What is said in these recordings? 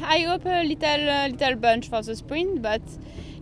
I hope a little bunch for the sprint, but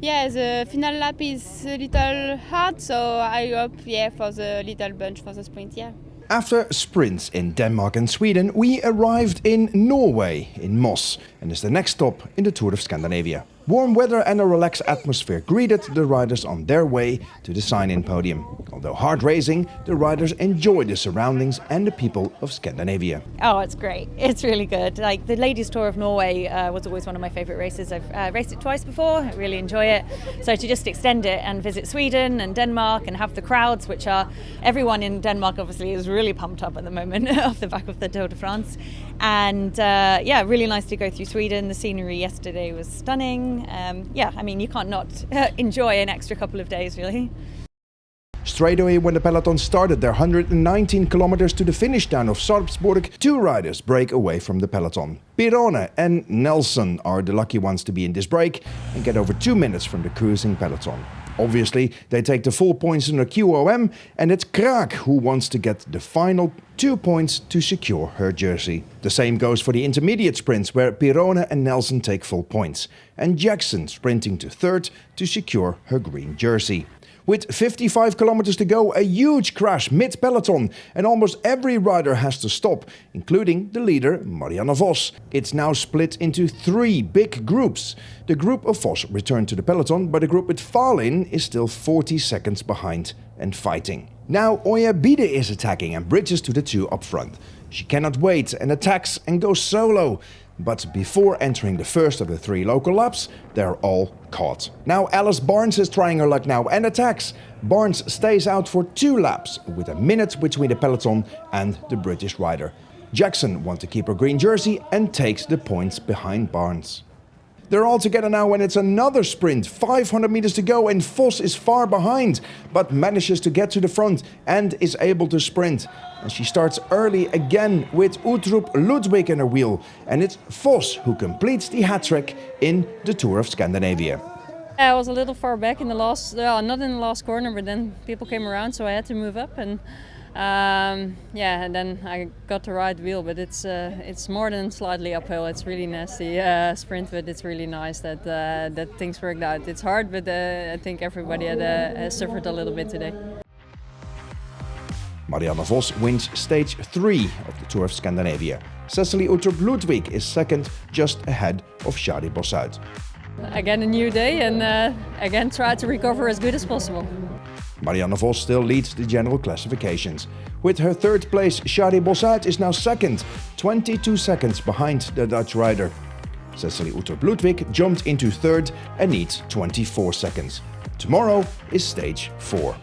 yeah, the final lap is a little hard, so I hope for the little bunch for the sprint. Yeah. After sprints in Denmark and Sweden, we arrived in Norway, in Moss, and is the next stop in the Tour of Scandinavia. Warm weather and a relaxed atmosphere greeted the riders on their way to the sign-in podium. Although hard racing, the riders enjoy the surroundings and the people of Scandinavia. Oh, it's great. It's really good. Like the Ladies Tour of Norway was always one of my favourite races. I've raced it twice before. I really enjoy it. So to just extend it and visit Sweden and Denmark and have the crowds, which are everyone in Denmark obviously is really pumped up at the moment off the back of the Tour de France. And really nice to go through Sweden. The scenery yesterday was stunning. You can't not enjoy an extra couple of days, really. Straight away when the peloton started their 119 kilometers to the finish town of Sarpsborg, two riders break away from the peloton. Pirone and Nelson are the lucky ones to be in this break and get over 2 minutes from the cruising peloton. Obviously, they take the full points in the QOM, and it's Kraak who wants to get the final 2 points to secure her jersey. The same goes for the intermediate sprints, where Pirone and Nelson take full points, and Jackson sprinting to third to secure her green jersey. With 55 kilometers to go, a huge crash mid-peloton, and almost every rider has to stop, including the leader Marianne Vos. It's now split into 3 big groups. The group of Vos returned to the peloton, but the group with Falin is still 40 seconds behind and fighting. Now Oya Bide is attacking and bridges to the two up front. She cannot wait and attacks and goes solo. But before entering the first of the 3 local laps, they're all caught. Now Alice Barnes is trying her luck now and attacks. Barnes stays out for 2 laps, with a minute between the peloton and the British rider. Jackson wants to keep her green jersey and takes the points behind Barnes. They're all together now and it's another sprint, 500 meters to go, and Vos is far behind, but manages to get to the front and is able to sprint. And she starts early again with Uttrup Ludwig in her wheel, and it's Vos who completes the hat-trick in the Tour of Scandinavia. I was a little far back in the last, not in the last corner, but then people came around, so I had to move up, and and then I got the right wheel, but it's more than slightly uphill. It's really nasty sprint, but it's really nice that things worked out. It's hard, but I think everybody had suffered a little bit today. Marianne Vos wins stage 3 of the Tour of Scandinavia. Cecilie Uttrup Ludwig is second, just ahead of Shadi Bossuyt. Again a new day, and again try to recover as good as possible. Marianne Vos still leads the general classifications. With her third place, Shadi Bossuyt is now second, 22 seconds behind the Dutch rider. Cecilie Uttrup Ludwig jumped into third and needs 24 seconds. Tomorrow is stage 4.